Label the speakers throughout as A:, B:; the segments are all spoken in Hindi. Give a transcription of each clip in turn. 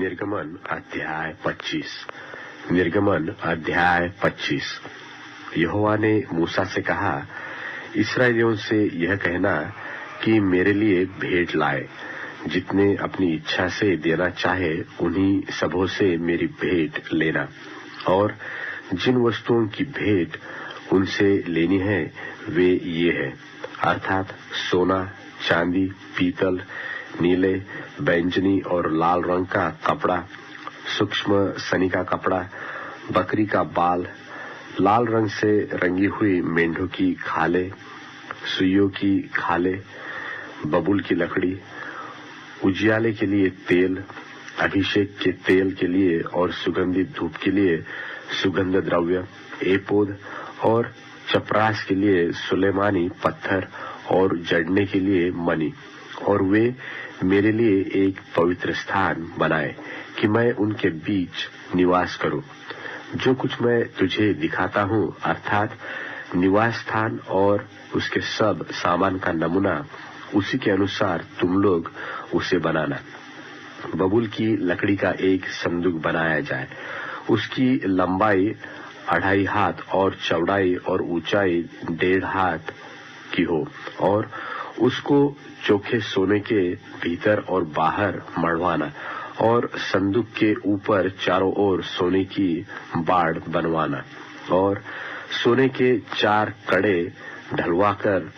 A: निर्गमन अध्याय 25। निर्गमन अध्याय 25। यहोवा ने मूसा से कहा, इस्राएलियों से यह कहना कि मेरे लिए भेंट लाए। जितने अपनी इच्छा से देना चाहे उन्हीं सबों से मेरी भेंट लेना। और जिन वस्तुओं की भेंट उनसे लेनी है वे ये है, अर्थात सोना, चांदी, पीतल, नीले, बैंगनी और लाल रंग का कपड़ा, सूक्ष्म सनी का कपड़ा, बकरी का बाल, लाल रंग से रंगी हुई मेंढों की खाले, सुइयों की खाले, बबूल की लकड़ी, उजियाले के लिए तेल, अभिषेक के तेल के लिए और सुगंधित धूप के लिए सुगंध द्रव्य, एपोद और चपरास के लिए सुलेमानी पत्थर और जड़ने के लिए मणि। और वे मेरे लिए एक पवित्र स्थान बनाए कि मैं उनके बीच निवास करूं। जो कुछ मैं तुझे दिखाता हूं, अर्थात निवास स्थान और उसके सब सामान का नमूना, उसी के अनुसार तुम लोग उसे बनाना। बबूल की लकड़ी का एक संदूक बनाया जाए। उसकी लंबाई 2.5 हाथ और चौड़ाई और ऊंचाई 1.5 हाथ की हो, और उसको चोखे सोने के भीतर और बाहर मढ़वाना, और संदूक के ऊपर चारों ओर सोने की बाड़ बनवाना, और सोने के 4 कड़े ढलवाकर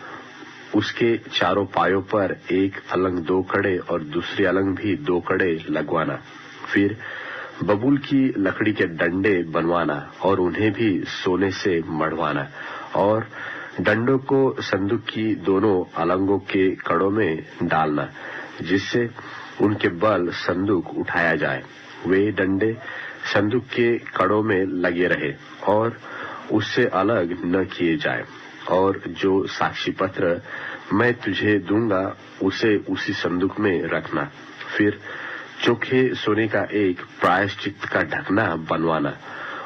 A: उसके चारों पायों पर एक अलंग 2 कड़े और दूसरी अलंग भी 2 कड़े लगवाना। फिर बबूल की लकड़ी के डंडे बनवाना और उन्हें भी सोने से मढ़वाना, और डंडों को संदूक की दोनों अलंगों के कड़ों में डालना, जिससे उनके बल संदूक उठाया जाए। वे डंडे संदूक के कड़ों में लगे रहे और उससे अलग न किए जाए। और जो साक्षी पत्र मैं तुझे दूंगा उसे उसी संदूक में रखना। फिर चोखे सोने का एक प्रायश्चित का ढकना बनवाना।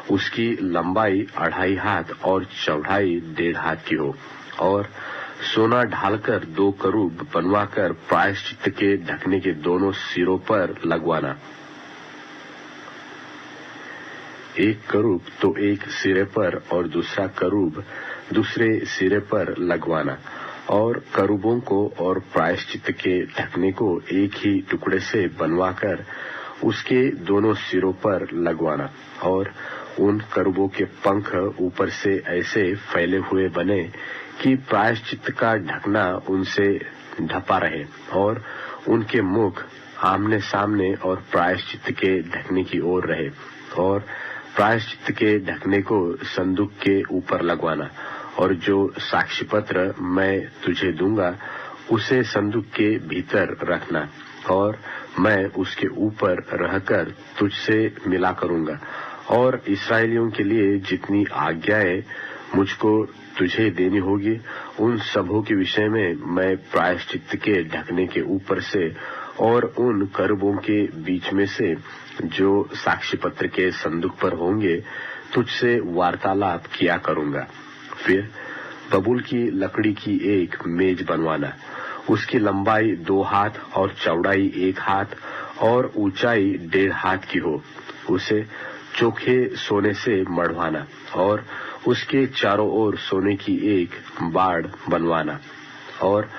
A: उसकी लंबाई 2.5 हाथ और चौड़ाई 1.5 हाथ की हो, और सोना ढालकर 2 करूब बनवाकर प्रायश्चित के ढकने के दोनों सिरों पर लगवाना। एक करूब तो एक सिरे पर और दूसरा करूब दूसरे सिरे पर लगवाना, और करूबों को और प्रायश्चित के ढकने को एक ही टुकड़े से बनवाकर उसके दोनों सिरों पर लगवाना। और उन करूबों के पंख ऊपर से ऐसे फैले हुए बने कि प्रायश्चित का ढकना उनसे ढपा रहे, और उनके मुख आमने सामने और प्रायश्चित के ढकने की ओर रहे। और प्रायश्चित के ढकने को संदूक के ऊपर लगवाना। और जो साक्षी पत्र मैं तुझे दूंगा उसे संदूक के भीतर रखना, और मैं उसके ऊपर रहकर तुझसे मिला करूंगा। और इस्राएलियों के लिए जितनी आज्ञाएं मुझको तुझे देनी होगी, उन सबों के विषय में मैं प्रायश्चित के ढकने के ऊपर से और उन करूबों के बीच में से जो साक्षी पत्र के संदूक पर होंगे तुझसे वार्तालाप किया करूंगा। फिर बबूल की लकड़ी की एक मेज बनवाना। उसकी लंबाई 2 हाथ और चौड़ाई 1 हाथ और ऊंचाई 1.5 हाथ की हो। उसे चोखे सोने से मढ़वाना, और उसके चारों ओर सोने की एक बाड़ बनवाना, और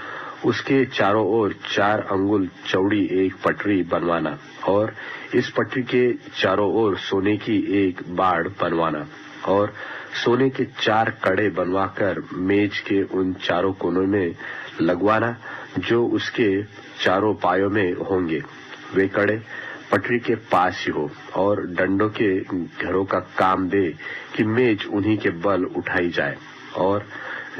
A: उसके चारों ओर 4 अंगुल चौड़ी एक पटरी बनवाना, और इस पटरी के चारों ओर सोने की एक बाड़ बनवाना, और सोने के 4 कड़े बनवाकर मेज के उन चारों कोनों में लगवाना जो उसके चारों पायों में होंगे। वे कड़े पटरी के पास ही हो, और डंडों के घरों का काम दे कि मेज उन्हीं के बल उठाई जाए। और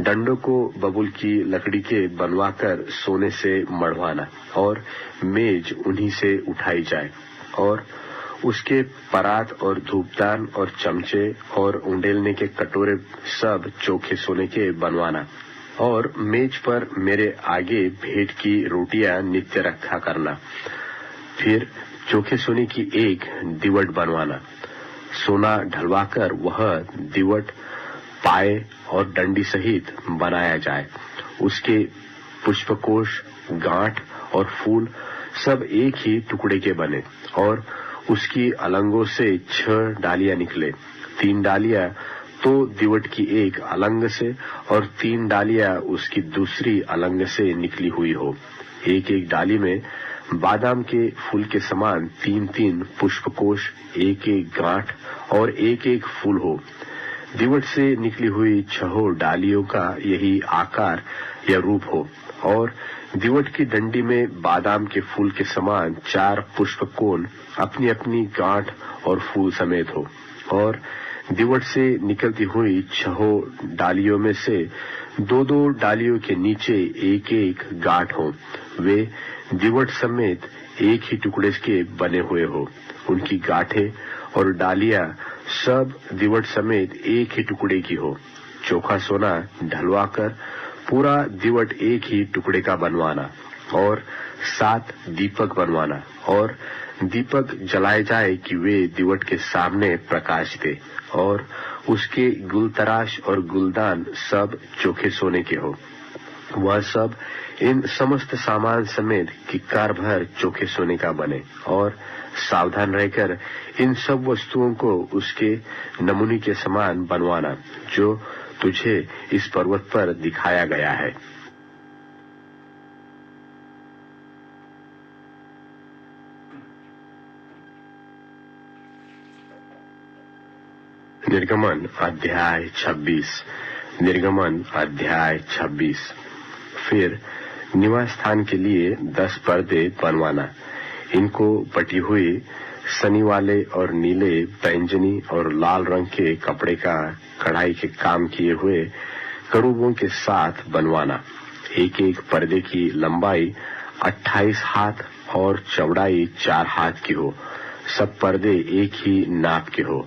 A: डंडों को बबूल की लकड़ी के बनवाकर सोने से मढ़वाना, और मेज उन्हीं से उठाई जाए। और उसके परात और धूपदान और चमचे और उंडेलने के कटोरे सब चोखे सोने के बनवाना। और मेज पर मेरे आगे भेंट की रोटियां नित्य रखा करना। फिर चोखे सोने की एक दीवट बनवाना। सोना ढलवाकर वह दीवट पाए और डंडी सहित बनाया जाए। उसके पुष्पकोश, गांठ और फूल सब एक ही टुकड़े के बने, और उसकी अलंगों से 6 डालियां निकले। 3 डालियां तो दिवट की एक अलंग से और 3 डालियां उसकी दूसरी अलंग से निकली हुई हो। एक एक डाली में बादाम के फूल के समान 3-3 पुष्पकोश, एक एक गांठ और एक एक फूल हो। दिवट से निकली हुई 6 डालियों का यही आकार या रूप हो और दिवट की डंडी में बादाम के फूल के समान 4 पुष्पकोण अपनी अपनी गांठ और फूल समेत हो और दिवट से निकलती हुई 6 डालियों में से 2-2 डालियों के नीचे एक एक गांठ हो। वे दिवट समेत एक ही टुकड़े के बने हुए हो। उनकी गांठें और डालियां सब दिवट समेत एक ही टुकड़े की हो। चोखा सोना ढलवाकर पूरा दिवट एक ही टुकड़े का बनवाना और 7 दीपक बनवाना और दीपक जलाए जाए कि वे दिवट के सामने प्रकाश दे और उसके गुलतराश और गुलदान सब चोखे सोने के हो। वह सब इन समस्त सामान समेत किक्कार भर चोखे सोने का बने और सावधान रहकर इन सब वस्तुओं को उसके नमूने के समान बनवाना जो तुझे इस पर्वत पर दिखाया गया है। निर्गमन अध्याय 26। निर्गमन अध्याय 26। फिर निवास स्थान के लिए 10 पर्दे बनवाना। इनको पटी हुई सनी वाले और नीले, बैंगनी और लाल रंग के कपड़े का कढ़ाई के काम किए हुए करूबों के साथ बनवाना। एक एक पर्दे की लंबाई 28 हाथ और चौड़ाई 4 हाथ की हो। सब पर्दे एक ही नाप के हो।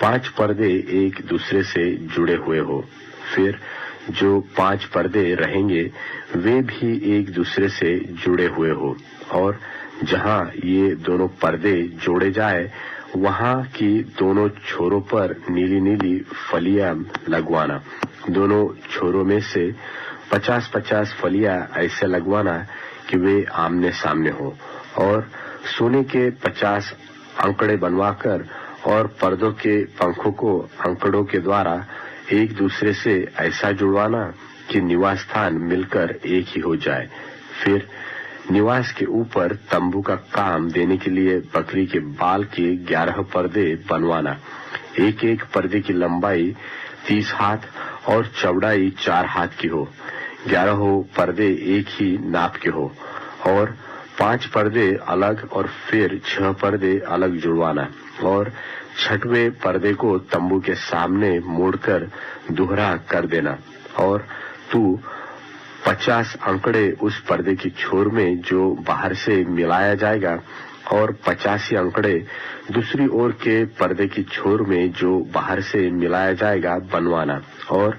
A: 5 पर्दे एक दूसरे से जुड़े हुए हो। फिर जो 5 पर्दे रहेंगे वे भी एक दूसरे से जुड़े हुए हो और जहां ये दोनों पर्दे जोड़े जाए वहां की दोनों छोरों पर नीली नीली फलियां लगवाना। दोनों छोरों में से 50-50 फलियां ऐसे लगवाना कि वे आमने सामने हो और सोने के 50 अंकड़े बनवाकर और पर्दों के पंखों को अंकड़ों के द्वारा एक दूसरे से ऐसा जुड़वाना कि निवास स्थान मिलकर एक ही हो जाए। फिर निवास के ऊपर तंबू का काम देने के लिए बकरी के बाल के 11 पर्दे बनवाना। एक एक पर्दे की लंबाई 30 हाथ और चौड़ाई 4 हाथ की हो। 11 पर्दे एक ही नाप के हो और 5 पर्दे अलग और फिर 6 पर्दे अलग जुड़वाना और 6वें पर्दे को तंबू के सामने मोड़कर दोहरा कर देना और तू 50 अंकड़े उस पर्दे की छोर में जो बाहर से मिलाया जाएगा और 85 अंकड़े दूसरी ओर के पर्दे की छोर में जो बाहर से मिलाया जाएगा बनवाना और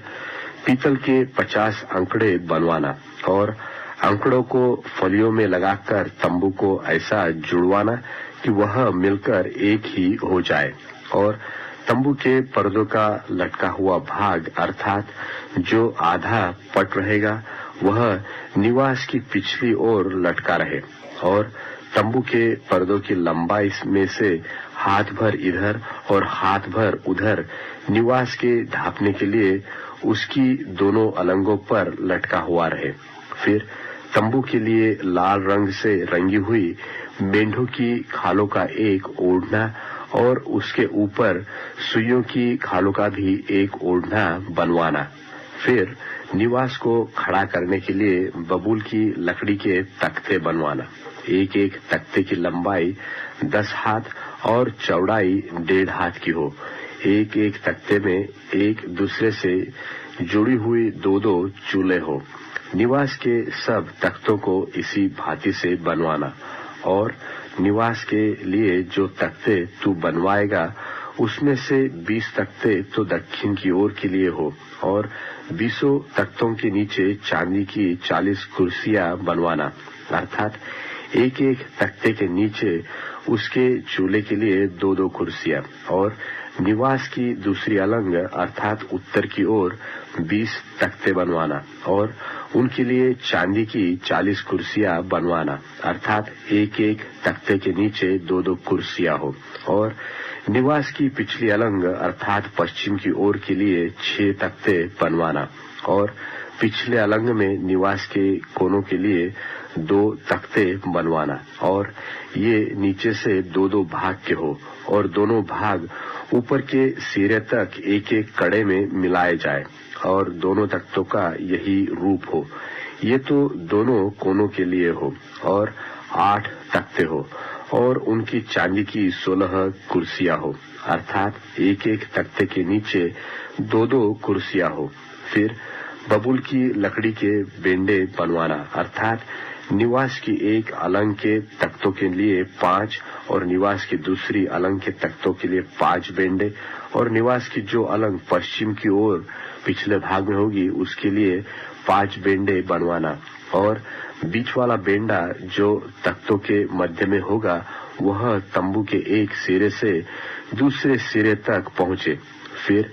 A: पीतल के 50 अंकड़े बनवाना और अंकड़ों को फलियों में लगाकर तंबू को ऐसा जुड़वाना कि वह मिलकर एक ही हो जाए और तंबू के पर्दों का लटका हुआ भाग अर्थात जो आधा पट रहेगा वह निवास की पिछली ओर लटका रहे और तंबू के पर्दों की लंबाई में से हाथ भर इधर और हाथ भर उधर निवास के ढांपने के लिए उसकी दोनों अलंगों पर लटका हुआ रहे। फिर तंबू के लिए लाल रंग से रंगी हुई मेंढों की खालों का एक ओढ़ना और उसके ऊपर सुइयों की खालों का भी एक ओढ़ना बनवाना। फिर निवास को खड़ा करने के लिए बबूल की लकड़ी के तख्ते बनवाना। एक एक तख्ते की लंबाई 10 हाथ और चौड़ाई 1.5 हाथ की हो। एक एक तख्ते में एक दूसरे से जुड़ी हुई 2-2 चूल्हे हो। निवास के सब तख्तों को इसी भांति से बनवाना और निवास के लिए जो तख्ते तू बनवाएगा उसमें से 20 तख्ते तो दक्षिण की ओर के लिए हो और 20 तख्तों के नीचे चांदी की 40 कुर्सियां बनवाना अर्थात एक एक तख्ते के नीचे उसके चूल्हे के लिए 2-2 कुर्सियां और निवास की दूसरी अलंग अर्थात उत्तर की ओर 20 तख्ते बनवाना और उनके लिए चांदी की 40 कुर्सियां बनवाना, अर्थात एक एक तख्ते के नीचे 2-2 कुर्सियां हो। और निवास की पिछली अलंग अर्थात पश्चिम की ओर के लिए 6 तख्ते बनवाना और पिछले अलंग में निवास के कोनों के लिए 2 तख्ते बनवाना और ये नीचे से 2-2 भाग के हो और दोनों भाग ऊपर के सिरे तक एक एक कड़े में मिलाए जाए और दोनों तख्तों का यही रूप हो। ये तो दोनों कोनों के लिए हो और 8 तख्ते हो और उनकी चांदी की 16 कुर्सियां हो, अर्थात एक एक तख्ते के नीचे 2-2 कुर्सियां हो। फिर बबूल की लकड़ी के बेंडे बनवाना, अर्थात निवास की एक अलंग के तख्तों के लिए 5 और निवास की दूसरी अलंग के तख्तों के लिए 5 बेंडे और निवास की जो अलंग पश्चिम की ओर पिछले भाग में होगी उसके लिए 5 बेंडे बनवाना और बीच वाला बेंडा जो तख्तों के मध्य में होगा वह तंबू के एक सिरे से दूसरे सिरे तक पहुंचे। फिर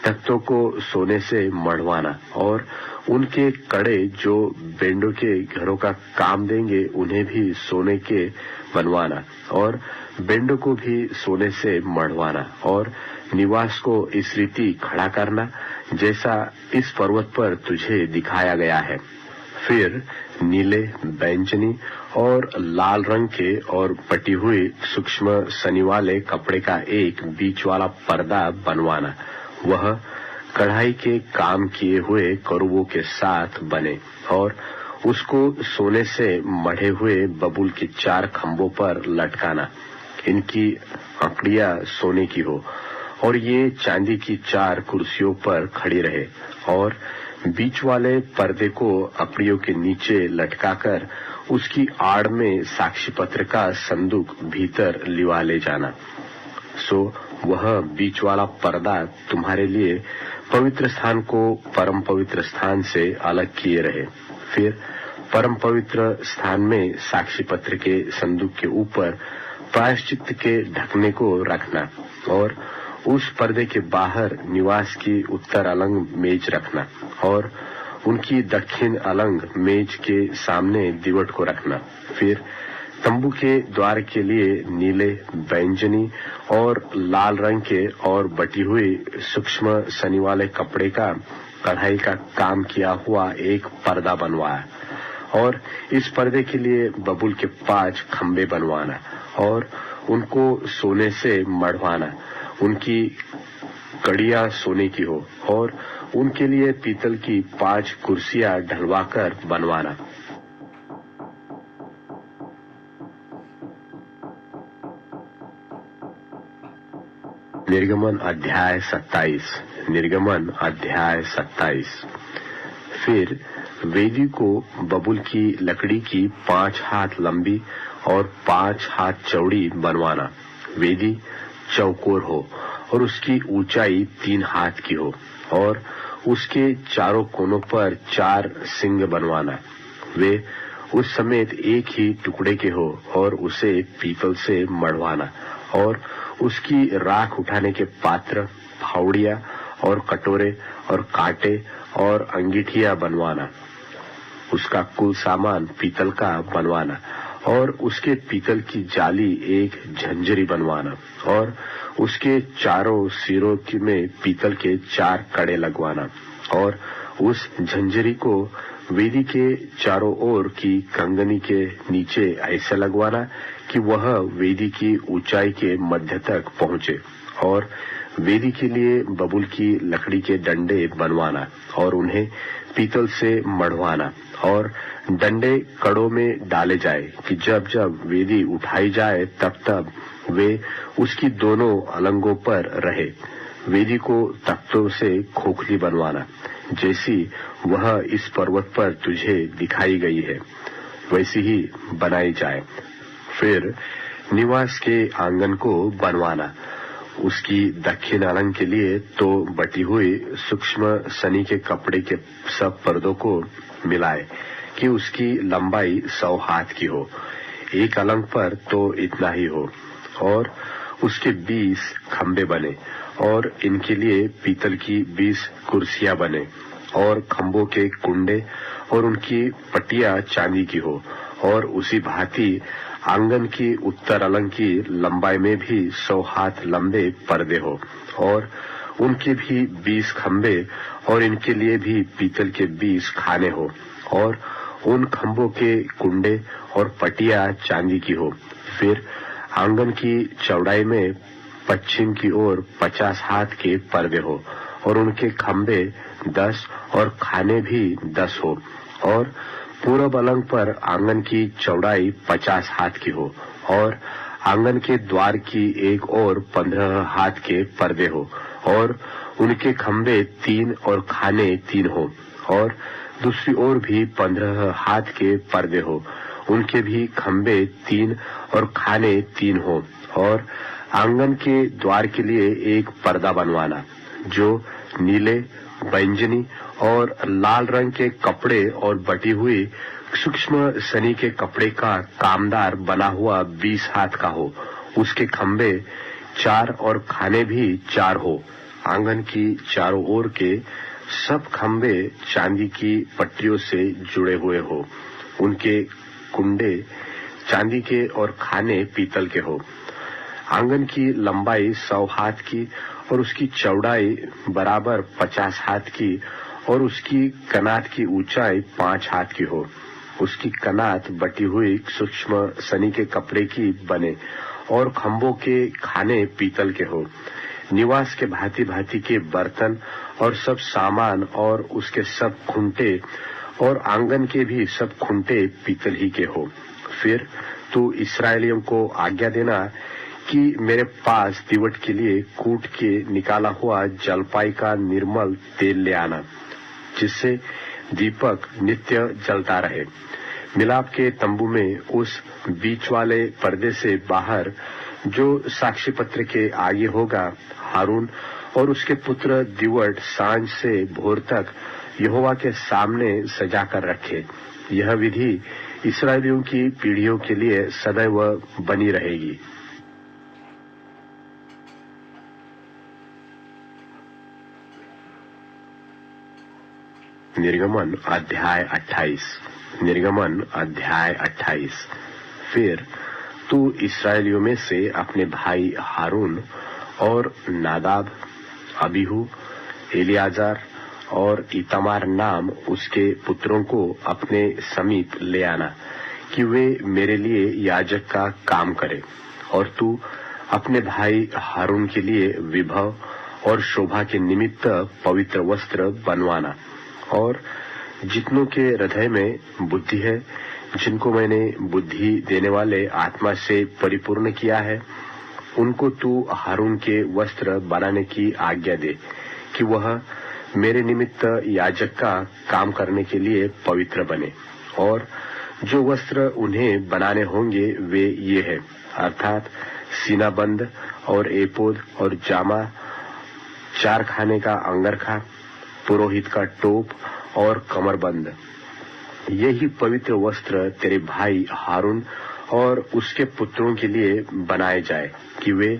A: तख्तों को सोने से मढ़वाना और उनके कड़े जो बेंडों के घरों का काम देंगे उन्हें भी सोने के बनवाना और बेंडों को भी सोने से मढ़वाना और निवास को इस रीति खड़ा करना जैसा इस पर्वत पर तुझे दिखाया गया है। फिर नीले, बैंगनी और लाल रंग के और पटी हुई सूक्ष्म सनी वाले कपड़े का एक बीच वाला पर्दा बनवाना, वह कढ़ाई के काम किए हुए करूबों के साथ बने और उसको सोने से मढ़े हुए बबूल के 4 खंभों पर लटकाना। इनकी अंकड़ियां सोने की हो और ये चांदी की 4 कुर्सियों पर खड़ी रहे और बीच वाले पर्दे को अंकड़ियों के नीचे लटकाकर उसकी आड़ में साक्षी पत्र का संदूक भीतर लिवा ले जाना। सो वह बीच वाला पर्दा तुम्हारे लिए पवित्र स्थान को परम पवित्र स्थान से अलग किए रहे। फिर परम पवित्र स्थान में साक्षी पत्र के संदूक के ऊपर प्रायश्चित के ढकने को रखना और उस पर्दे के बाहर निवास की उत्तर अलंग मेज रखना और उनकी दक्षिण अलंग मेज के सामने दीवट को रखना। फिर तंबू के द्वार के लिए नीले, बैंगनी और लाल रंग के और बटी हुई सूक्ष्म सनी वाले कपड़े का कढ़ाई का काम किया हुआ एक पर्दा बनवाया और इस पर्दे के लिए बबूल के 5 खंबे बनवाना और उनको सोने से मढ़वाना। उनकी कड़ियां सोने की हो और उनके लिए पीतल की 5 कुर्सियां ढलवाकर बनवाना। निर्गमन अध्याय 27। निर्गमन अध्याय 27। फिर वेदी को बबूल की लकड़ी की 5 हाथ लंबी और 5 हाथ चौड़ी बनवाना। वेदी चौकोर हो और उसकी ऊंचाई 3 हाथ की हो और उसके चारों कोनों पर 4 सिंग बनवाना। वे उस समेत एक ही टुकड़े के हो और उसे पीतल से मढ़वाना और उसकी राख उठाने के पात्र, फावड़ियां और कटोरे और कांटे और अंगीठियां बनवाना। उसका कुल सामान पीतल का बनवाना और उसके पीतल की जाली एक झंझरी बनवाना और उसके चारों सिरों में पीतल के 4 कड़े लगवाना और उस झंझरी को वेदी के चारों ओर की कंगनी के नीचे ऐसे लगवाना कि वह वेदी की ऊंचाई के मध्य तक पहुंचे और वेदी के लिए बबूल की लकड़ी के डंडे बनवाना और उन्हें पीतल से मढ़वाना और डंडे कड़ों में डाले जाए कि जब जब वेदी उठाई जाए तब तब वे उसकी दोनों अलंगों पर रहे। वेदी को तख्तों से खोखली बनवाना जैसी वह इस पर्वत पर तुझे दिखाई गई है वैसी ही बनाई जाए। फिर निवास के आंगन को बनवाना। उसकी दक्षिण अलंग के लिए तो बटी हुई सूक्ष्म सनी के कपड़े के सब पर्दों को मिलाए कि उसकी लंबाई 100 हाथ की हो। एक अलंग पर तो इतना ही हो और उसके 20 खंबे बने और इनके लिए पीतल की 20 कुर्सियां बने और खंभों के कुंडे और उनकी पट्टियां चांदी की हो, और उसी भांति आंगन की उत्तर अलंग की लंबाई में भी 100 हाथ लंबे पर्दे हो, और उनके भी 20 खंबे, और इनके लिए भी पीतल के 20 खाने हो, और उन खंभों के कुंडे और पटिया चांदी की हो। फिर आंगन की चौड़ाई में पश्चिम की ओर 50 हाथ के पर्दे हो, और उनके खंबे 10 और खाने भी 10 हो, और पूरब अलंग पर आंगन की चौड़ाई 50 हाथ की हो, और आंगन के द्वार की एक ओर 15 हाथ के पर्दे हो, और उनके खंबे 3 और खाने 3 हो, और दूसरी ओर भी 15 हाथ के पर्दे हो, उनके भी खंबे 3 और खाने 3 हो, और आंगन के द्वार के लिए एक पर्दा बनवाना, जो नीले, बैंगनी और लाल रंग के कपड़े और बटी हुई सूक्ष्म सनी के कपड़े का कामदार बना हुआ 20 हाथ का हो। उसके खंबे 4 और खाने भी 4 हो। आंगन की चारों ओर के सब खंबे चांदी की पट्टियों से जुड़े हुए हो। उनके कुंडे चांदी के और खाने पीतल के हो। आंगन की लंबाई 100 हाथ की, और उसकी चौड़ाई बराबर 50 हाथ की, और उसकी कनात की ऊंचाई 5 हाथ की हो। उसकी कनात बटी हुई सूक्ष्म सनी के कपड़े की बने, और खंभों के खाने पीतल के हो। निवास के भांति भांति के बर्तन और सब सामान और उसके सब खुंटे और आंगन के भी सब खुंटे पीतल ही के हो। फिर तू इस्राएलियों को आज्ञा देना कि मेरे पास दीवट के लिए कूट के निकाला हुआ जलपाई का निर्मल तेल ले आना, जिससे दीपक नित्य जलता रहे। मिलाप के तंबू में उस बीच वाले पर्दे से बाहर जो साक्षी पत्र के आगे होगा, हारून और उसके पुत्र दीवट सांझ से भोर तक यहोवा के सामने सजा कर रखे। यह विधि इस्राएलियों की पीढ़ियों के लिए सदैव बनी रहेगी। निर्गमन अध्याय 28। निर्गमन अध्याय 28। फिर तू इस्राएलियों में से अपने भाई हारून और नादाब, अबीहू, एलियाजार और इतामार नाम उसके पुत्रों को अपने समीप ले आना कि वे मेरे लिए याजक का काम करें। और तू अपने भाई हारून के लिए विभव और शोभा के निमित्त पवित्र वस्त्र बनवाना। और जितनों के हृदय में बुद्धि है, जिनको मैंने बुद्धि देने वाले आत्मा से परिपूर्ण किया है, उनको तू हारून के वस्त्र बनाने की आज्ञा दे कि वह मेरे निमित्त याजक का काम करने के लिए पवित्र बने। और जो वस्त्र उन्हें बनाने होंगे वे ये है, अर्थात सीनाबंद और एपोद और जामा, 4 खाने का अंगरखा, पुरोहित का टोप और कमरबंद। यही पवित्र वस्त्र तेरे भाई हारून और उसके पुत्रों के लिए बनाए जाए कि वे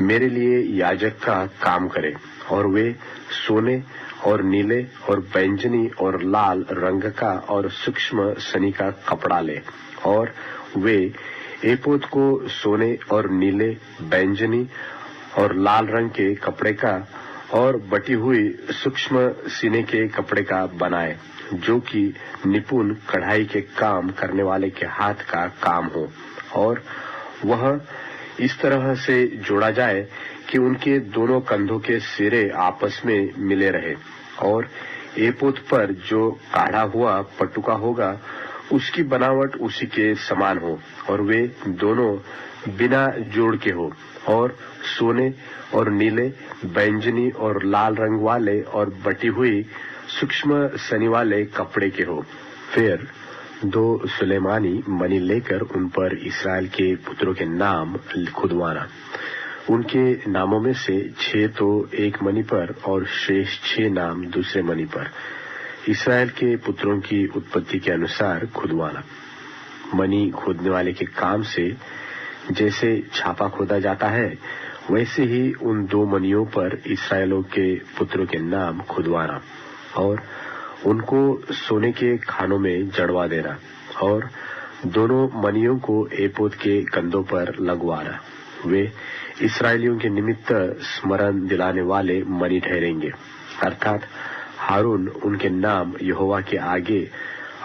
A: मेरे लिए याजक का काम करें। और वे सोने और नीले और बैंगनी और लाल रंग का और सूक्ष्म सनी का कपड़ा ले, और वे एपोद को सोने और नीले, बैंगनी और लाल रंग के कपड़े का और बटी हुई सूक्ष्म सीने के कपड़े का बनाए, जो कि निपुण कढ़ाई के काम करने वाले के हाथ का काम हो। और वह इस तरह से जोड़ा जाए कि उनके दोनों कंधों के सिरे आपस में मिले रहे। और एपोद पर जो काढ़ा हुआ पटुका होगा, उसकी बनावट उसी के समान हो, और वे दोनों बिना जोड़ के हो, और सोने और नीले, बैंगनी और लाल रंग वाले और बटी हुई सूक्ष्म सनी वाले कपड़े के हो। फिर 2 सुलेमानी मणि लेकर उन पर इस्राएल के पुत्रों के नाम खुदवाना। उनके नामों में से 6 तो एक मणि पर और शेष 6 नाम दूसरे मणि पर, इस्राएल के पुत्रों की उत्पत्ति के अनुसार खुदवाना। मणि खोदने वाले के काम से जैसे छापा खोदा जाता है, वैसे ही उन 2 मणियों पर इस्राएलों के पुत्रों के नाम खुदवाना। और उनको सोने के खानों में जड़वा देना और दोनों मणियों को एपोद के कंधों पर लगवाना। वे इस्राएलियों के निमित्त स्मरण दिलाने वाले मणि ठहरेंगे, अर्थात हारून उनके नाम यहोवा के आगे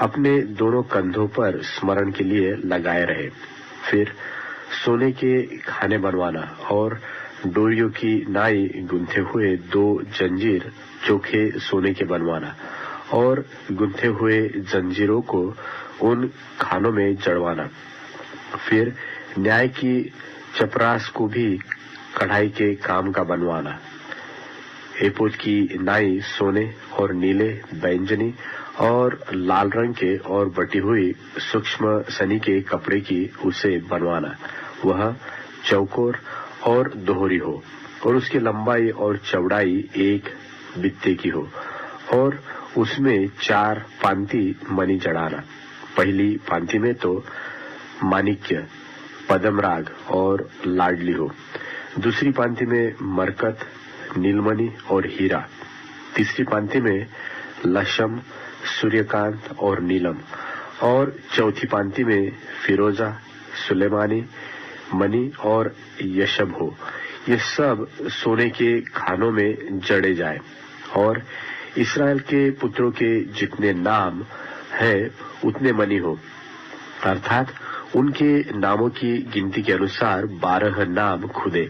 A: अपने दोनों कंधों पर स्मरण के लिए लगाए रहे। फिर सोने के खाने बनवाना और डोरियों की नाई गुंथे हुए 2 जंजीर चोखे सोने के बनवाना और गुंथे हुए जंजीरों को उन खानों में जड़वाना। फिर न्याय की चपरास को भी कढ़ाई के काम का बनवाना। एपोद की नाई सोने और नीले, बैंगनी और लाल रंग के और बटी हुई सूक्ष्म सनी के कपड़े की उसे बनवाना। वह चौकोर और दोहरी हो और उसकी लंबाई और चौड़ाई 1 बित्ते की हो और उसमें 4 पांति मणि जड़ाना। पहली पांति में तो माणिक्य, पद्मराग और लाडली हो, दूसरी पांति में मरकत, नीलमणि और हीरा, तीसरी पांति में लशम, सूर्यकांत और नीलम और चौथी पांति में फिरोजा, सुलेमानी, मणि और यशब हो। ये सब सोने के खानों में जड़े जाए और इस्राएल के पुत्रों के जितने नाम है उतने मणि हो, अर्थात उनके नामों की गिनती के अनुसार 12 नाम खुदे।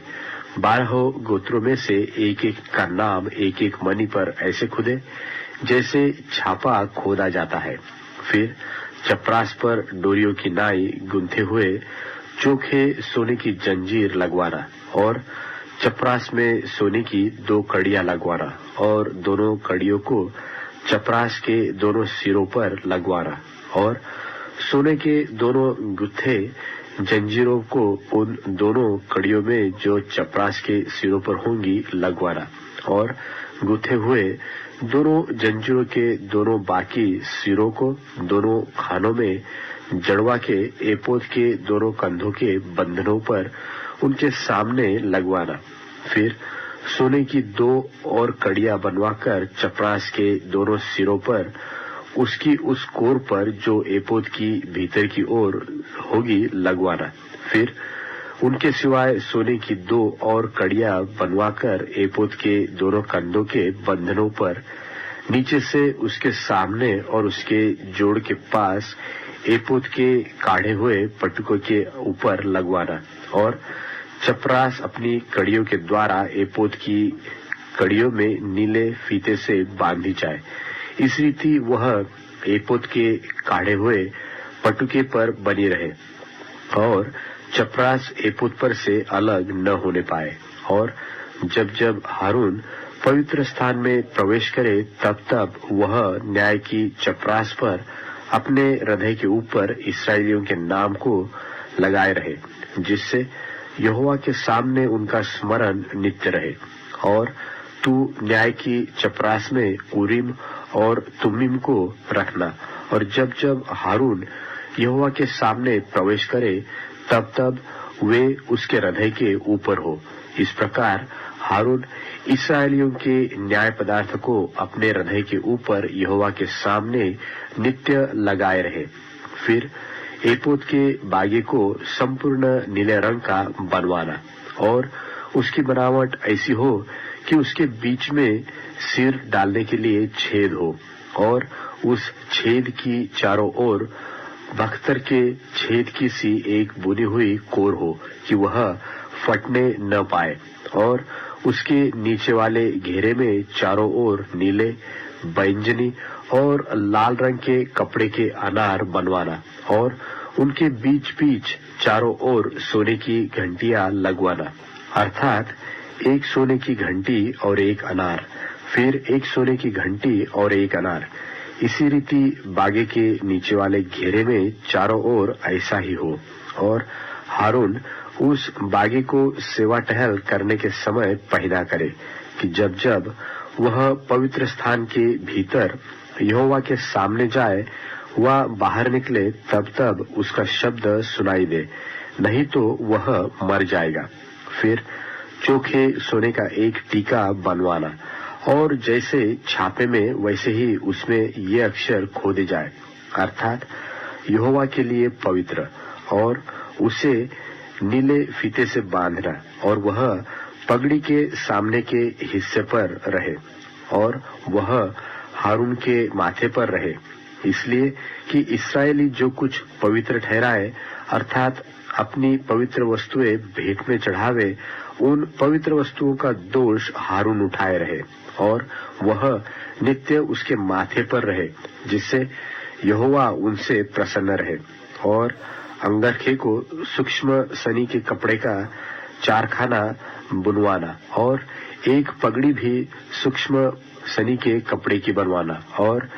A: 12 गोत्रों में से एक एक का नाम एक एक मणि पर ऐसे खुदे जैसे छापा खोदा जाता है। फिर चपरास पर डोरियों की नाई गुंथे हुए चोखे सोने की जंजीर लगवाना और चपरास में सोने की 2 कड़ियां लगवाना और दोनों कड़ियों को चपरास के दोनों सिरों पर लगवाना और सोने के दोनों गुत्थे जंजीरों को उन दोनों कड़ियों में जो चपरास के सिरों पर होंगी लगवाना और गुथे हुए दोनों जंजीरों के दोनों बाकी सिरों को दोनों खानों में जड़वा के एपोद के दोनों कंधों के बंधनों पर उनके सामने लगवाना। फिर सोने की 2 और कड़ियां बनवाकर चपरास के दोनों सिरों पर उसकी उस कोर पर जो एपोद की भीतर की ओर होगी लगवाना। फिर उनके सिवाय सोने की 2 और कड़ियां बनवाकर एपोद के दोनों कंधों के बंधनों पर नीचे से उसके सामने और उसके जोड़ के पास एपोद के काढ़े हुए पटकों के ऊपर लगवाना और चपरास अपनी कड़ियों के द्वारा एपोद की कड़ियों में नीले फीते से बांधी जाए। इस रीति वह एपोद के काढ़े हुए पटुके पर बनी रहे और चपरास एपोद पर से अलग न होने पाए। और जब जब हारून पवित्र स्थान में प्रवेश करे तब तब वह न्याय की चपरास पर अपने हृदय के ऊपर इस्राएलियों के नाम को लगाए रहे, जिससे यहोवा के सामने उनका स्मरण नित्य रहे। और तू न्याय की चपरास में उरीम और तुमीम को रखना, और जब जब हारून यहोवा के सामने प्रवेश करे तब तब वे उसके हृदय के ऊपर हो। इस प्रकार हारून इस्राएलियों के न्याय पदार्थ को अपने हृदय के ऊपर यहोवा के सामने नित्य लगाए रहे। फिर एपोद के बागे को संपूर्ण नीले रंग का बनवाना और उसकी बनावट ऐसी हो कि उसके बीच में सिर डालने के लिए छेद हो और उस छेद की चारों ओर बख्तर के छेद की सी एक बुनी हुई कोर हो कि वह फटने न पाए। और उसके नीचे वाले घेरे में चारों ओर नीले, बैंगनी और लाल रंग के कपड़े के अनार बनवाना और उनके बीच बीच चारों ओर सोने की घंटियां लगवाना, अर्थात एक सोने की घंटी और एक अनार, फिर एक सोने की घंटी और एक अनार। इसी रीति बागे के नीचे वाले घेरे में चारों ओर ऐसा ही हो। और हारून उस बागे को सेवा टहल करने के समय पहना करे कि जब जब वह पवित्र स्थान के भीतर यहोवा के सामने जाए, वह बाहर निकले तब तब उसका शब्द सुनाई दे, नहीं तो वह मर जाएगा। फिर चोखे सोने का एक टीका बनवाना और जैसे छापे में वैसे ही उसमें ये अक्षर खोदे जाए, अर्थात यहोवा के लिए पवित्र, और उसे नीले फीते से बांधना, और वह पगड़ी के सामने के हिस्से पर रहे, और वह हारून के माथे पर रहे, इसलिए कि इस्राएली जो कुछ पवित्र ठहराए, अर्थात अपनी पवित्र वस्तुएं भेंट में चढ़ावे, उन पवित्र वस्तुओं का दोष हारून उठाए रहे, और वह नित्य उसके माथे पर रहे, जिससे यहोवा उनसे प्रसन्न रहे। और अंगरखे को सूक्ष्म सनी के कपड़े का चारखाना बुनवाना, और एक पगड़ी भी सूक्ष्म सनी के कपड़े की बनवाना, और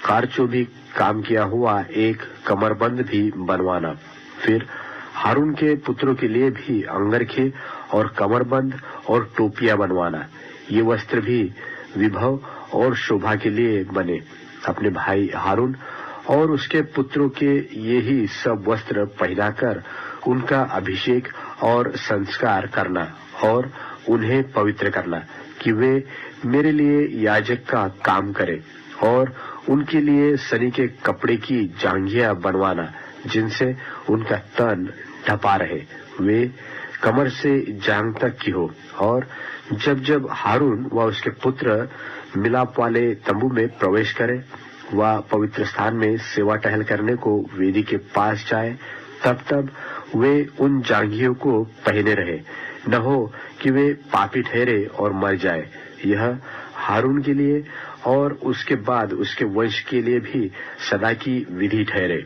A: कारचो भी काम किया हुआ एक कमरबंद भी बनवाना। फिर हारून के पुत्रों के लिए भी अंगरखे और कमरबंद और टोपियां बनवाना। ये वस्त्र भी विभव और शोभा के लिए बने। अपने भाई हारून और उसके पुत्रों के ये ही सब वस्त्र पहनाकर उनका अभिषेक और संस्कार करना, और उन्हें पवित्र करना, कि वे मेरे लिए याजक का काम करें, और उनके लिए सनी के कपड़े की जांघियां बनवाना, जिनसे उनका तन ढपा रहे, वे कमर से जांघ तक की हो। और जब जब हारून व उसके पुत्र मिलाप वाले तंबू में प्रवेश करें, व पवित्र स्थान में सेवा टहल करने को वेदी के पास जाए, तब तब वे उन जांघियों को पहने रहे, न हो कि वे पापी ठहरे और मर जाए। यह हारून के लिए और उसके बाद उसके वंश के लिए भी सदा की विधि ठहरे।